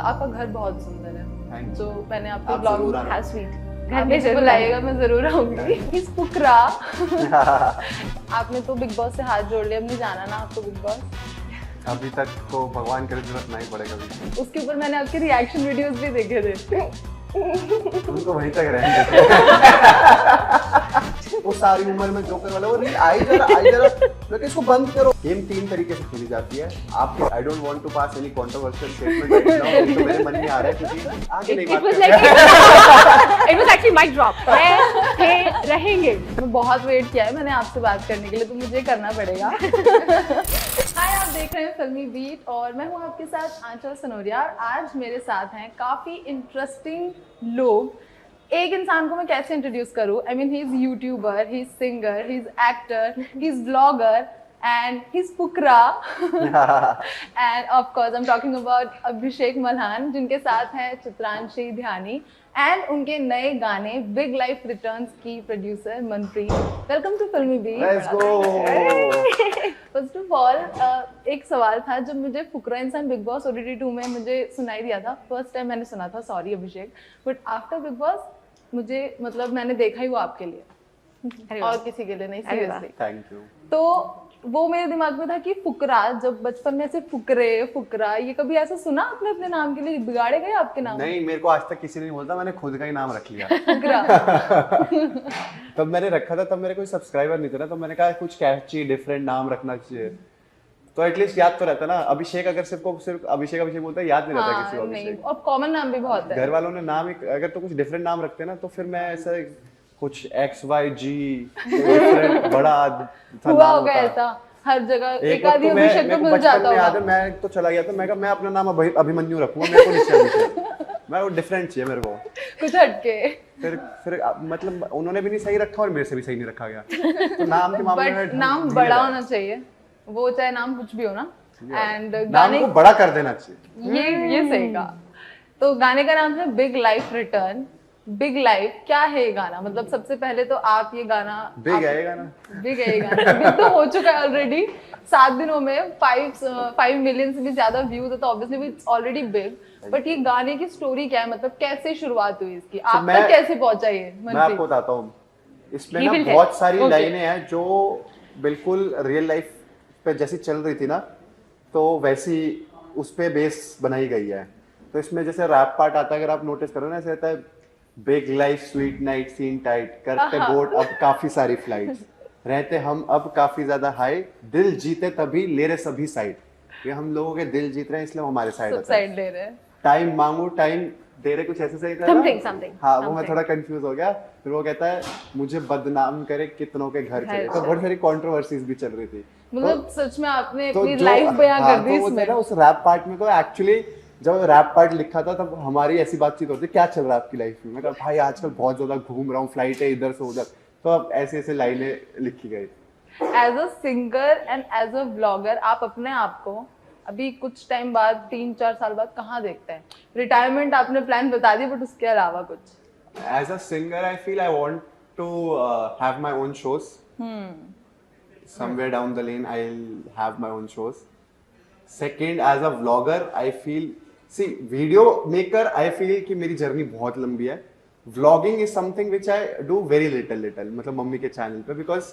आपका घर बहुत सुंदर है, तो मैंने आपको आप ब्लॉग जरूर आना। है स्वीट घर में जरूर बुलाइएगा, मैं जरूर आऊंगी। इस फुकरा आपने तो बिग बॉस से हाथ जोड़ लिया, अब नहीं जाना ना आपको बिग बॉस? अभी तक तो भगवान करे जरूरत नहीं पड़ेगा अभी। उसके ऊपर मैंने आपके रिएक्शन वीडियोस भी देखे थे। उनको वहीं तक रहने देते। वो सारी उम्र में जोकर वाला वो रील आई जरा लेकिन इसको बंद करो। गेम 3 तरीके से खेली जाती है। आप I don't want to pass any controversial statement right now, तो मेरे मन में आ रहा है क्योंकि आगे नहीं बात it was actually mic drop. रहेंगे। मैं बहुत वेट किया है मैंने आपसे बात करने के लिए, तो मुझे करना पड़ेगा। हाय, आप देख रहे हैं फिल्मी बीट और मैं हूँ आपके साथ आंचल सनोरिया। और आज मेरे साथ हैं काफ़ी इंटरेस्टिंग लोग। एक इंसान को मैं कैसे इंट्रोड्यूस करूँ? I mean he is YouTuber, he is singer, he is actor, he is blogger and he's Pukra and of course I'm talking about Abhishek Malhan, जिनके साथ हैं चित्रांशी ध्यानी एंड उनके नए गाने बिग लाइफ रिटर्न्स की producer Manpreet. Welcome to Filmibeat. Let's go. First of all एक सवाल था, जब मुझे फुकरा इंसान बिग बॉस OTT 2 में मुझे सुनाई दिया था, फर्स्ट टाइम मैंने सुना था, sorry Abhishek, but after big boss मुझे मतलब मैंने देखा ही वो आपके लिए और किसी के लिए नहीं, सीरियसली। Thank you. तो वो मेरे दिमाग में था कि फुकरा, जब बचपन में से फुकरा, ये कभी ऐसा सुना आपने अपने नाम के लिए? बिगाड़े गए आपके नाम? नहीं, मेरे को आज तक किसी ने नहीं बोलता, मैंने खुद का ही नाम रख लिया। फुकरा। तब मैंने रखा था, तब मेरे कोई सब्सक्राइबर नहीं थे ना, तो मैंने कहा कुछ कैची डिफरेंट नाम रखना चाहिए, तो एटलीस्ट याद तो रहता ना। अभिषेक अगर सिर्फ अभिषेक बोलता है, याद नहीं रहता किसी को नहीं, अभिषेक। और कॉमन नाम भी बहुत है। घर वालों ने नाम अगर तो कुछ डिफरेंट नाम रखते ना, तो फिर मैं ऐसा कुछ XYG डिफरेंट बड़ा हुआ होगा ऐसा हर जगह, एक आदि अभिषेक तो मिल जाता होगा। मैं तो चला गया था, मैं कहा मैं अपना नाम अभिमन्यु रखूंगा, मेरे को नहीं चाहिए अभिषेक, मैं वो डिफरेंट चाहिए मेरे को, कुछ हटके। फिर मतलब उन्होंने भी नहीं सही रखा और मेरे से भी सही नहीं रखा गया, तो नाम के मामले में नाम बड़ा होना चाहिए, वो चाहे नाम कुछ भी हो ना। एंड नाम को बड़ा कर देना चाहिए, ये सही कहा। तो गाने का नाम है big life return. Big life क्या है ये गाना? मतलब सबसे पहले तो आप ये गाना बिग है ये गाना, बिग है ये गाना, बिग तो हो चुका है ऑलरेडी। 7 दिनों में 5 मिलियन से भी ज्यादा व्यूज है, तो obviously it's already big. But ये गाने की स्टोरी क्या है, मतलब कैसे शुरुआत हुई इसकी, आप तक कैसे पहुंचा ये? मैं आपको बताता हूँ। इसमें ना बहुत सारी लाइनें हैं जो बिल्कुल रियल लाइफ पे जैसी चल रही थी ना, तो वैसी उस पे बेस बनाई गई है। तो इसमें जैसे रैप पार्ट आता है, अगर आप नोटिस करो ना, ऐसे रहता है big life sweet night scene tight, करते बोर्ड अब काफी सारी फ्लाइट्स, रहते हम अब काफी ज्यादा हाई, दिल जीते तभी ले रहे सभी साइड। ये हम लोगों के दिल जीत रहे हैं, इसलिए हमारे साइड ले रहे हैं। टाइम मांगू टाइम दे रहे, कुछ ऐसे सही था समथिंग। हाँ, वो मैं थोड़ा कंफ्यूज हो गया। फिर वो कहता है मुझे बदनाम करे कितनों के घर चले, तो बहुत सारी कंट्रोवर्सीज भी चल रही थी। मतलब सच में आपने अपनी लाइफ बयां कर दी इसमें। तो उस रैप पार्ट में, तो एक्चुअली जब रैप पार्ट लिखा था तब हमारी ऐसी बातचीत होती है, क्या चल रहा है आपकी लाइफ में? मैं कहा भाई आजकल बहुत ज्यादा घूम रहा हूँ, फ्लाइट है इधर से उधर, तो अब ऐसे लाइनें लिखी गई। As a singer and as a blogger, आप अपने आप को अभी कुछ टाइम बाद, 3-4 साल बाद कहाँ देखते हैं? रिटायरमेंट आपने प्लान बता दी, बट उसके अलावा कुछ? As a singer I feel I want to have my own shows, somewhere down the lane I'll have my own shows. Second, as a vlogger I feel, see, video maker I feel कि मेरी journey बहुत लंबी है। Vlogging is something which I do very little मतलब mummy के channel पे, because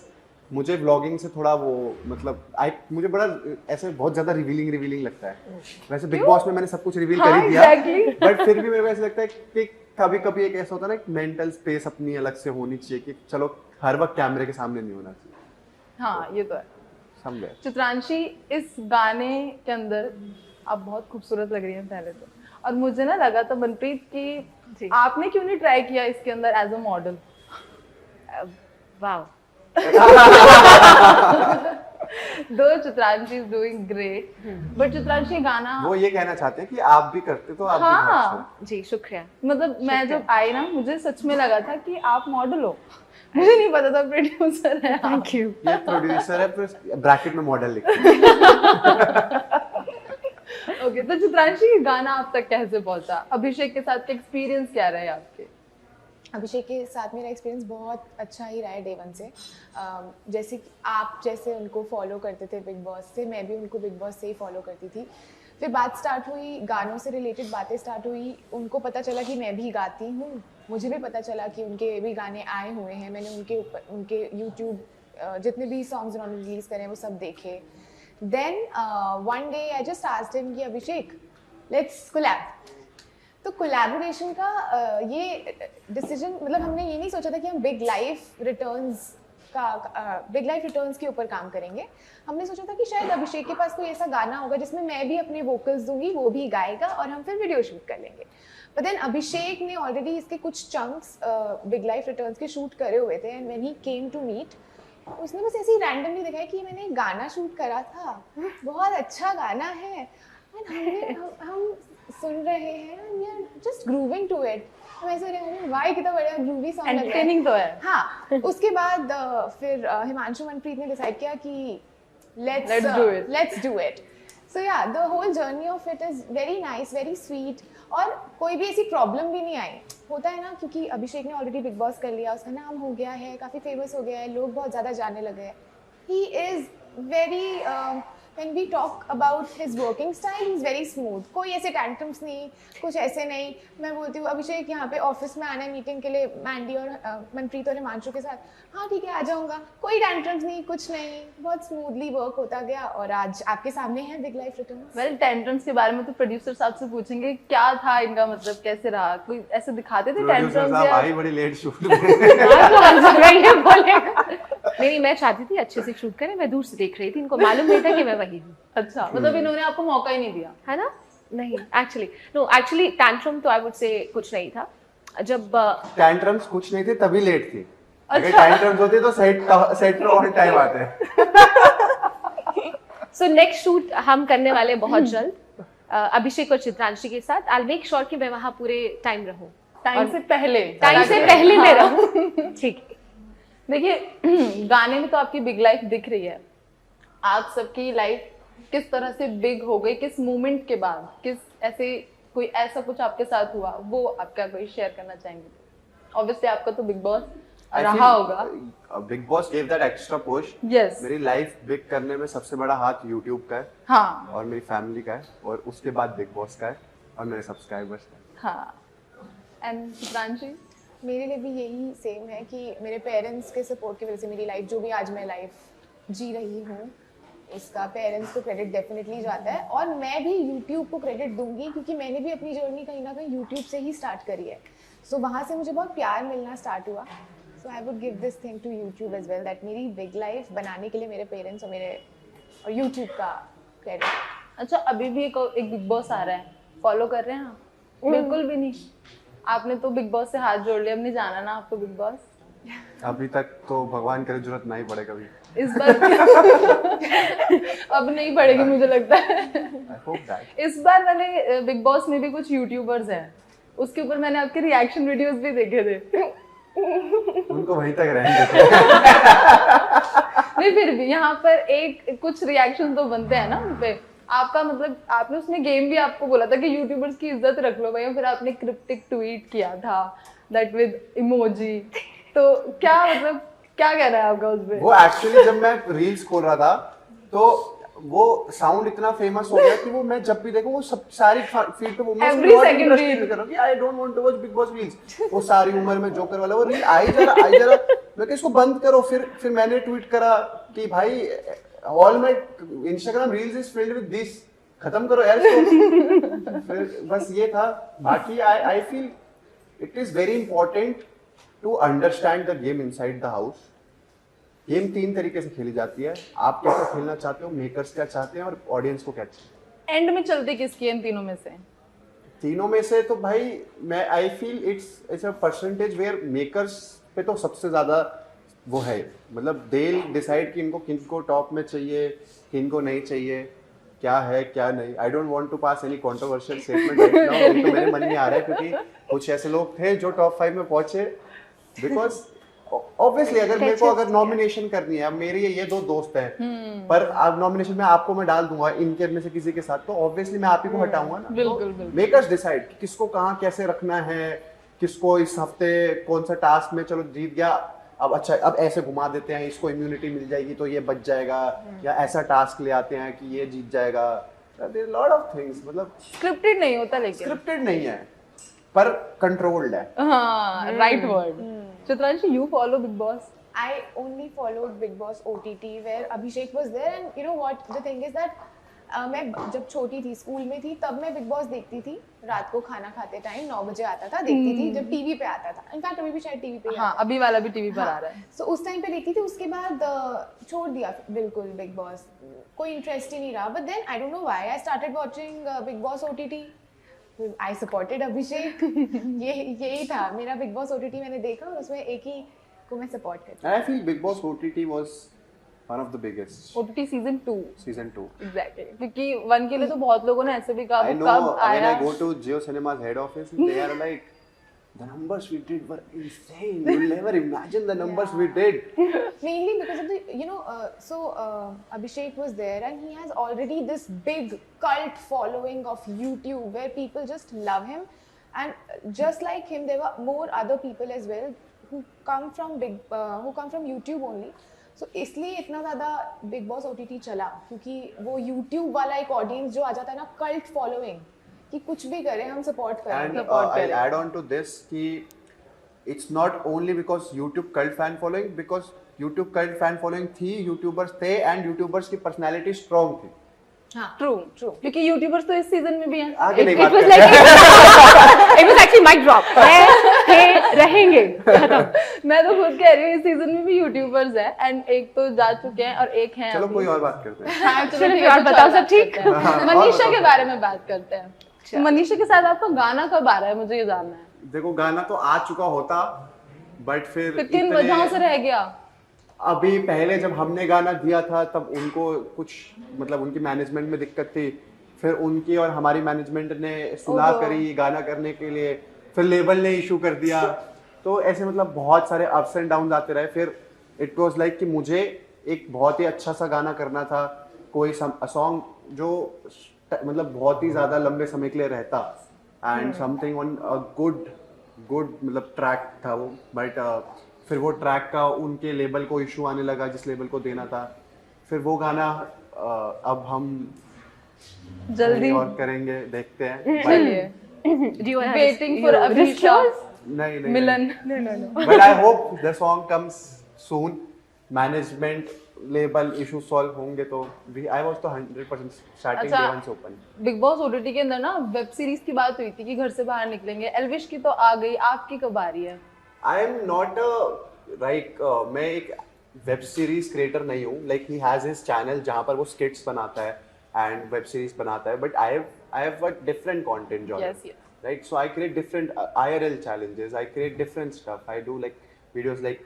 मुझे vlogging से थोड़ा वो मतलब मुझे बड़ा ऐसे बहुत ज्यादा रिवीलिंग लगता है। वैसे बिग बॉस में मैंने सब कुछ रिवील कर ही दिया, बट फिर भी मेरे को ऐसा लगता है कि कभी कभी एक ऐसा होता है ना, मेंटल स्पेस अपनी अलग से होनी चाहिए कि चलो हर वक्त कैमरे के सामने नहीं होना चाहिए। हाँ, ये तो है। समझे? चित्रांशी, इस गाने के अंदर आप बहुत खूबसूरत लग रही हैं पहले तो, और मुझे ना लगा था मनप्रीत की आपने क्यों नहीं ट्राई किया इसके अंदर एज अ मॉडल? वाओ। दो Chitranshi is doing great, but Chitranshi गाना वो ये कहना चाहते हैं कि आप भी करते तो आप भी बहुत जी शुक्रिया। मतलब मैं जब आई ना, मुझे सच में लगा था कि आप मॉडल हो, मुझे नहीं पता था प्रोड्यूसर है। Thank you. ये प्रोड्यूसर है, फिर ब्रैकेट में मॉडल लिखते हैं। ओके, तो चित्रांशी गाना आप तक कैसे पहुंचा? अभिषेक के साथ के एक्सपीरियंस क्या रहे आपके? अभिषेक के साथ मेरा एक्सपीरियंस बहुत अच्छा ही रहा है डे 1 से। जैसे कि आप जैसे उनको फॉलो करते थे बिग बॉस से, मैं भी उनको बिग बॉस से ही फॉलो करती थी। फिर बात स्टार्ट हुई, गानों से रिलेटेड बातें स्टार्ट हुई, उनको पता चला कि मैं भी गाती हूँ, मुझे भी पता चला कि उनके भी गाने आए हुए हैं, मैंने उनके ऊपर उनके यूट्यूब जितने भी सॉन्ग्स उन्होंने रिलीज करे हैं वो सब देखे। Then one day I just asked him कि अभिषेक लेट्स कोलैब। तो कोलैबोरेशन का ये डिसीजन, मतलब हमने ये नहीं सोचा था कि हम बिग लाइफ रिटर्न्स के ऊपर काम करेंगे। हमने सोचा था कि शायद अभिषेक के पास कोई ऐसा गाना होगा जिसमें मैं भी अपने वोकल्स दूंगी, वो भी गाएगा और हम फिर वीडियो शूट कर लेंगे। बट देन अभिषेक ने ऑलरेडी इसके कुछ चंक्स बिग लाइफ रिटर्न्स के शूट करे हुए थे, and when he came to meet उसने बस ऐसे ही रैंडमली दिखाया कि मैंने एक गाना शूट करा था, बहुत अच्छा गाना है, एंड हम सुन रहे हैं, we are just grooving to it. हम ऐसे रहे हैं, वाह कितना बढ़िया ग्रूवी सॉन्ग लग रहा है। एंटरटेनिंग तो है। हाँ, उसके बाद फिर हिमांशु मनप्रीत ने डिसाइड किया कि let's do it. So yeah, the whole journey of it is very nice, very sweet, और कोई भी ऐसी प्रॉब्लम भी नहीं आई। होता है ना, क्योंकि अभिषेक ने ऑलरेडी बिग बॉस कर लिया, उसका नाम हो गया है, काफ़ी फेमस हो गया है, लोग बहुत ज़्यादा जानने लगे हैं। He is very when we talk about his working style, he is very smooth. कोई ऐसे tantrums नहीं, कुछ ऐसे नहीं। मैं बोलती हूँ अभिषेक यहाँ पे ऑफिस में आना है मीटिंग के लिए मैंडी और मनप्रीत और हिमांशु के साथ, हाँ ठीक है आ जाऊँगा, कोई tantrums नहीं, कुछ नहीं, बहुत स्मूथली वर्क होता गया और आज आपके सामने है big life returns. Well tantrums के बारे में तो प्रोड्यूसर साहब से पूछेंगे, क्या था इनका मतलब, कैसे रहा, कोई ऐसे दिखाते थे टेंट्रम्स या भाई बड़ी लेट शूट नहीं, मैं चाहती थी अच्छे से शूट करें, मैं दूर से देख रही थी, इनको मालूम नहीं था कि मैं वही हूँ। अच्छा, मतलब इन्होंने आपको मौका ही नहीं दिया है ना? नहीं, एक्चुअली टैंट्रम तो आई वुड से कुछ नहीं था। जब टैंट्रम्स कुछ नहीं थे तभी लेट थी। अगर अच्छा। टैंट्रम्स होते तो सेट पर ऑन टाइम आते। सो नेक्स्ट शूट हम करने वाले बहुत जल्द अभिषेक और चित्रांशी के साथ। आई मेक श्योर कि मैं वहाँ पूरे टाइम रहूँ, टाइम से पहले मैं रहूँ। ठीक है। देखिए गाने में तो आपकी बिग लाइफ दिख रही है, आप सबकी लाइफ किस तरह से बिग हो गई, किस मोमेंट के बाद, किस ऐसे कोई ऐसा कुछ आपके साथ हुआ, वो आपका कोई शेयर करना चाहेंगे? ऑब्वियसली आपका तो बिग बॉस रहा होगा। Big boss gave that extra push. Yes, मेरी लाइफ बिग करने में सबसे बड़ा हाथ यूट्यूब का है, हाँ, और मेरी फैमिली का है, और उसके बाद बिग बॉस का है, और मेरे सब्सक्राइबर्स का है। हाँ। एंड चित्रांशी? मेरे लिए भी यही सेम है कि मेरे पेरेंट्स के सपोर्ट की वजह से मेरी लाइफ, जो भी आज मैं लाइफ जी रही हूँ, उसका पेरेंट्स को क्रेडिट डेफिनेटली जाता है, और मैं भी यूट्यूब को क्रेडिट दूंगी क्योंकि मैंने भी अपनी जर्नी कहीं ना कहीं यूट्यूब से ही स्टार्ट करी है। सो वहाँ से मुझे बहुत प्यार मिलना स्टार्ट हुआ। So I would give this thing to YouTube as well, that मेरी बिग लाइफ बनाने के लिए मेरे पेरेंट्स और यूट्यूब का क्रेडिट। अच्छा, अभी भी एक बिग बॉस आ रहा है, फॉलो कर रहे हैं आप? बिल्कुल भी नहीं, आपने तो बिग बॉस से हाथ जोड़ लिया, अब नहीं जाना ना आपको बिग बॉस? अभी तक तो भगवान करे जरूरत नहीं पड़े कभी इस बार अब नहीं पड़ेगी मुझे लगता है। I hope that. इस बार मैंने बिग बॉस में भी कुछ यूट्यूबर्स हैं, उसके ऊपर मैंने आपके रिएक्शन वीडियोस भी देखे थे। उनको वहीं तक रहने देते। नहीं, फिर भी यहाँ पर कुछ रिएक्शन तो बनते हैं ना उनपे। आपका मतलब, आपने उसमें गेम भी आपको बोला था कि यूट्यूबर्स की इज्जत रख लो भैया, फिर आपने क्रिप्टिक ट्वीट किया था दैट विद इमोजी, तो क्या मतलब क्या कह रहा है आपका उस पे? वो एक्चुअली जब मैं रील्स खोल रहा था तो वो साउंड इतना फेमस हो गया कि वो मैं जब भी देखूं वो सब सारी फीड पे वो Every second reel। I don't want to watch Bigg Boss reels. वो सारी उम्र में जोकर वाला वो रील आई जरा मैं कहा इसको बंद करो। फिर मैंने ट्वीट करा कि भाई all my Instagram reels is filled with this, खत्म करो यार इसको। फिर बस ये था। बाकी I feel it is very important to understand the game inside the house. Game 3 तरीके से खेली जाती है, आप कैसे खेलना चाहते हो, मेकर्स क्या चाहते हैं, और ऑडियंस को क्या चाहिए। एंड में चलते किसकी है इन तीनों में से? तीनों में से तो भाई मैं I feel it's a percentage where makers पे तो सबसे ज्यादा वो है, मतलब दे डिसाइड कि इनको किनको टॉप में चाहिए, किनको नहीं चाहिए, क्या है क्या नहीं। I don't want to pass any controversial statement right now, तो मेरे मन में आ रहा है क्योंकि कुछ ऐसे लोग थे जो टॉप 5 में पहुंचे। बिकॉज ऑब्वियसली अगर मेरे को अगर नॉमिनेशन करनी है, अब मेरे ये 2 दोस्त हैं पर अब नॉमिनेशन में आपको मैं डाल दूंगा इनके में से किसी के साथ, तो ऑब्वियसली मैं आप ही को हटाऊंगा ना। बिल्कुल बिल्कुल। मेकर्स डिसाइड किसको कहाँ कैसे रखना है, किसको इस हफ्ते कौन सा टास्क में चलो जीत गया, अब अच्छा अब ऐसे घुमा देते हैं, इसको इम्यूनिटी मिल जाएगी तो ये बच जाएगा, या ऐसा टास्क ले आते हैं कि ये जीत जाएगा। there are lot of things, मतलब स्क्रिप्टेड नहीं होता लेकिन स्क्रिप्टेड नहीं है पर कंट्रोल्ड है. हाँ right word. Chitranshi, you follow big boss? I only followed Big Boss OTT where Abhishek was there, and you know what the thing is that मैं जब छोटी थी, स्कूल में थी, तब मैं बिग बॉस देखती थी. रात को खाना खाते टाइम 9 बजे आता था, देखती थी जब टीवी पे आता था. इनफैक्ट अभी भी शायद टीवी पे हाँ अभी वाला भी टीवी पर आ रहा है. सो उस टाइम पे देखती थी. उसके बाद छोड़ दिया बिल्कुल बिग बॉस. कोई इंटरेस्ट ही नहीं रहा. But then I don't know why I started watching Bigg Boss OTT. I supported Abhishek. यही था मेरा बिग बॉस OTT. मैंने देखा और उसमें एक ही को मैं सपोर्ट करती हूँ. And I feel Big Boss OTT was one of the biggest. OTT season 2. Season 2. Exactly, क्योंकि 1 के लिए तो बहुत लोगों ने ऐसे भी कहा I वो know कब when आया. I go to Jio Cinema's head office, they are like, the numbers we did were insane. You'll never imagine the numbers we did. Mainly because of the Abhishek was there and he has already this big cult following of YouTube where people just love him, and just like him there were more other people as well who come from YouTube only. So इसलिए इतना ज़्यादा big Boss OTT चला क्योंकि वो YouTube वाला एक audience जो आ जाता है ना, कल्ट फॉलोइंग, कि कुछ भी करें हम सपोर्ट करेंगे. And I'll add on to this कि it's not only because YouTube cult fan following, because YouTube cult fan following थी, YouTubers थे and YouTubers की personality strong थी. ट्रू क्योंकि यूट्यूबर्स तो इस सीजन में भी हैं. आगे नहीं It बात was करते. like it was actually mic drop. है रहेंगे. मैं तो खुद कह रही हूँ इस सीजन में भी यूट्यूबर्स हैं एंड एक तो जा चुके हैं और एक हैं चलो अभी. कोई और बात करते हैं. हाँ, चलो चलो, ठीक है, और कुछ बताओ, और सब बात ठीक? करते हैं. हाँ, और मनीषा बताओ. के बारे में बात करते हैं. तो मनीषा के साथ आपका गाना कब आ रहा है, मुझे ये जानना है. देखो गाना तो आ चुका होता बट फिर फिर किन वजहों से रह गया? अभी पहले जब हमने गाना दिया था तब उनको कुछ मतलब उनकी मैनेजमेंट में दिक्कत थी. फिर उनकी और हमारी मैनेजमेंट ने सुलह करी गाना करने के लिए. फिर लेबल ने इशू कर दिया. तो ऐसे मतलब बहुत सारे अप्स एंड डाउन आते रहे. फिर इट वाज लाइक कि मुझे एक बहुत ही अच्छा सा गाना करना था, कोई सॉन्ग जो मतलब बहुत ही ज़्यादा लंबे समय के लिए रहता एंड समथिंग ऑन गुड मतलब ट्रैक था वो. बट फिर वो ट्रैक का उनके लेबल को इशू आने लगा जिस लेबल को देना था. फिर वो गाना अब हम जल्दी और करेंगे, देखते हैं. चलिए, Do you want to waiting for Abhisha नहीं Milan. But I hope the song comes soon. Management label issue solve होंगे तो आई वाज तो 100% स्टार्टिंग डे वन से ओपन. बिग बॉस OTT के अंदर ना वेब सीरीज की बात हुई थी कि घर से बाहर निकलेंगे. एल्विश की तो आ गई, आपकी कब आ रही है? आई एम नॉट मैं एक वेब सीरीज क्रिएटर नहीं हूँ. Like he has his channel जहाँ पर वो स्किट्स बनाता है एंड वेब सीरीज बनाता है. But I have a different content genre. Yes, yes. Right, so I create different IRL challenges. I create different stuff. I do like videos like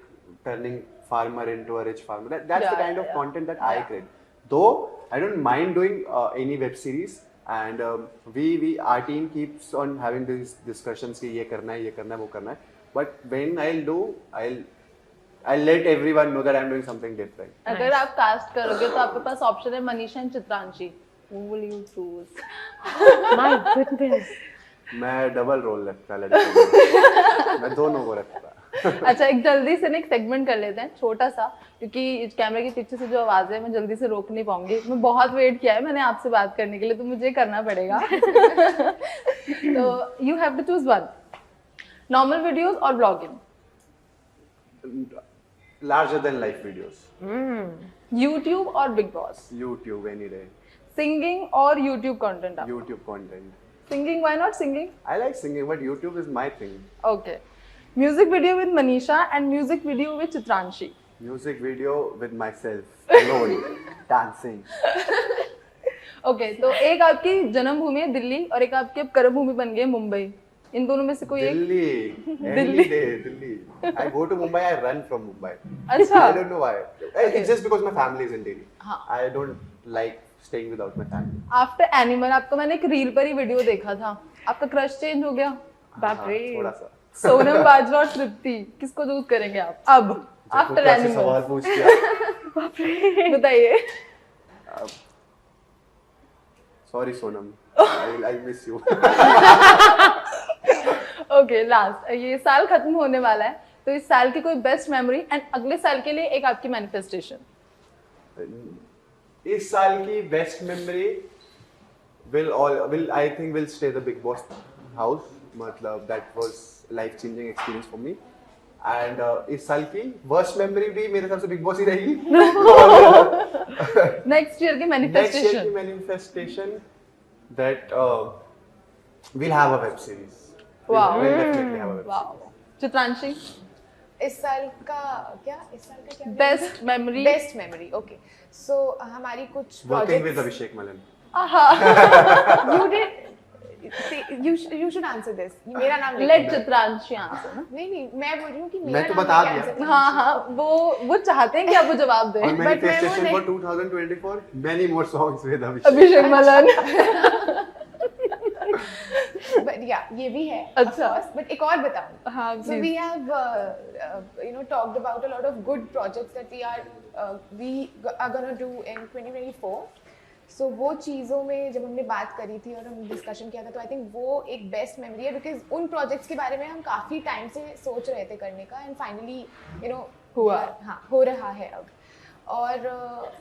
turning farmer into a rich farmer. That's the kind of content that I create. Though I don't mind doing any web series, and our team keeps on having these discussions कि ये करना है वो करना है. But when I'll let everyone know that I'm doing something different. अगर आप cast करोगे तो आपके पास ऑप्शन है Manisha and Chitranshi. Who will you choose? My goodness. मैं डबल रोल रखता लड़के. मैं दोनों को रखता. अच्छा, एक जल्दी से ना एक सेगमेंट कर लेते हैं छोटा सा, क्योंकि कैमरे के पीछे से जो आवाज है मैं जल्दी से रोक नहीं पाऊंगी. मैं बहुत वेट किया है मैंने आपसे बात करने के लिए, तो मुझे करना पड़ेगा. तो you have to choose one. Normal videos और blogging? Larger than life videos. YouTube और Bigg Boss? YouTube any day. Singing और YouTube content? YouTube content. Singing, why not singing? I like singing, but YouTube is my thing. Okay. Music video with Manisha and music video with Chitranshi? Music video with myself alone, dancing. Okay, तो एक आपकी जन्मभूमि है दिल्ली और एक आपकी अब कर्मभूमि बन गई है मुंबई. इन दोनों में से कोई एक? Delhi. Delhi. I go to Mumbai, I run from Mumbai. अच्छा. I don't know why. It's just because my family is in Delhi. हाँ. I don't like staying without my family. After animal आपका मैंने एक reel पर ही video देखा था. आपका crush change हो गया? बाप रे. थोड़ा सा. सोनम बाजवा और तृप्ति, किसको चूज करेंगे आप अब आफ्टर एनिमल? सवाल पूछ दिया. बताइए. Sorry Sonam. I miss you. Okay, last. ये साल खत्म होने वाला है, तो इस साल की कोई बेस्ट मेमोरी एंड अगले साल के लिए एक आपकी मैनिफेस्टेशन? इस साल की best memory will I think will stay the Big Boss house. मतलब that was life changing experience for me. And इस साल की worst memory भी मेरे हिसाब से Big Boss ही रहेगी. नेक्स्ट ईयर की Next year की manifestation. manifestation that we'll have a web series. Wow. We'll definitely have a web wow. Chitranshi, इस साल का क्या best memory. Best memory. Okay, so हमारी कुछ series. Working with projects. Abhishek Malan. You did. You should answer this. मेरा नाम नहीं. Late Chitranshi answer ना. नहीं, मैं बोल रही हूँ कि मैं मेरा तो नाम बता लेके दिया. answer करना. हाँ, वो चाहते हैं कि आप वो जवाब दें. On But मैं वो manifestation नहीं- for 2024, many more songs with Abhishek. Abhishek Malan. But yeah, ये भी है. अच्छा. Of course, but एक और बताऊँ. हाँ, So we have talked about a lot of good projects that we are gonna do in 2024. So वो चीज़ों में जब हमने बात करी थी और हम डिस्कशन किया था, तो आई थिंक वो एक बेस्ट मेमोरी है, बिकॉज उन प्रोजेक्ट्स के बारे में हम काफ़ी टाइम से सोच रहे थे करने का, एंड फाइनली हुआ. हाँ, हो रहा है अब. और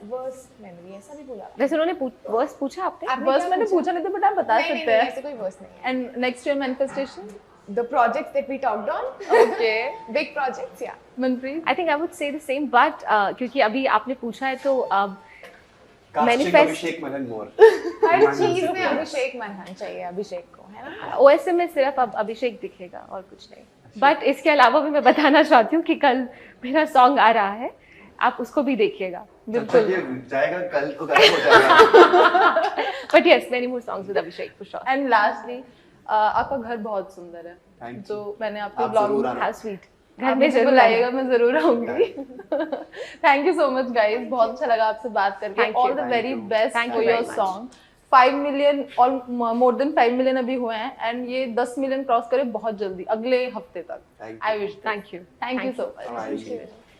वर्स्ट मेमोरी ऐसा भी बोला वैसे उन्होंने वर्स पूछा आपने? आपने बस क्या मैंने पूछा? पूछा नहीं था, बट आप बता नहीं, सकते हैं. ऐसे कोई वर्स्ट नहीं है. And next year manifestation. The projects that we talked on, okay. big projects, yeah. Manpreet. I think I would say the same, but क्योंकि अभी आपने पूछा है तो Casting Manifest- Abhishek Malan more. हर चीज में अभिषेक मनहान चाहिए, अभिषेक को, है ना. ओएसएम में सिर्फ अब अभिषेक दिखेगा और कुछ नहीं. बट इसके अलावा भी मैं बताना चाहती हूँ कि कल मेरा सॉन्ग आ रहा है, आप उसको भी देखिएगा. बिल्कुल. ये जाएगा कल तो गायब हो जाएगा. But yes, many more songs with Abhishek for sure. And lastly, आपका घर बहुत सुंदर है. Thank you. जो मैंने आपके आप ब्लॉग जरूर में आना. How sweet. घर घर में में जरूर जरूर आइएगा, मैं जरूर आऊंगी. Thank you so much guys, बहुत अच्छा लगा आपसे बात करके. Thank you. All the very you. Best Thank for you your very much. Song. 5 million और मोर देन 5 मिलियन अभी हुए हैं, एंड ये 10 मिलियन क्रॉस करे बहुत जल्दी, अगले हफ्ते तक. Thank you. I wish. Thank you. Thank you so much. Bye.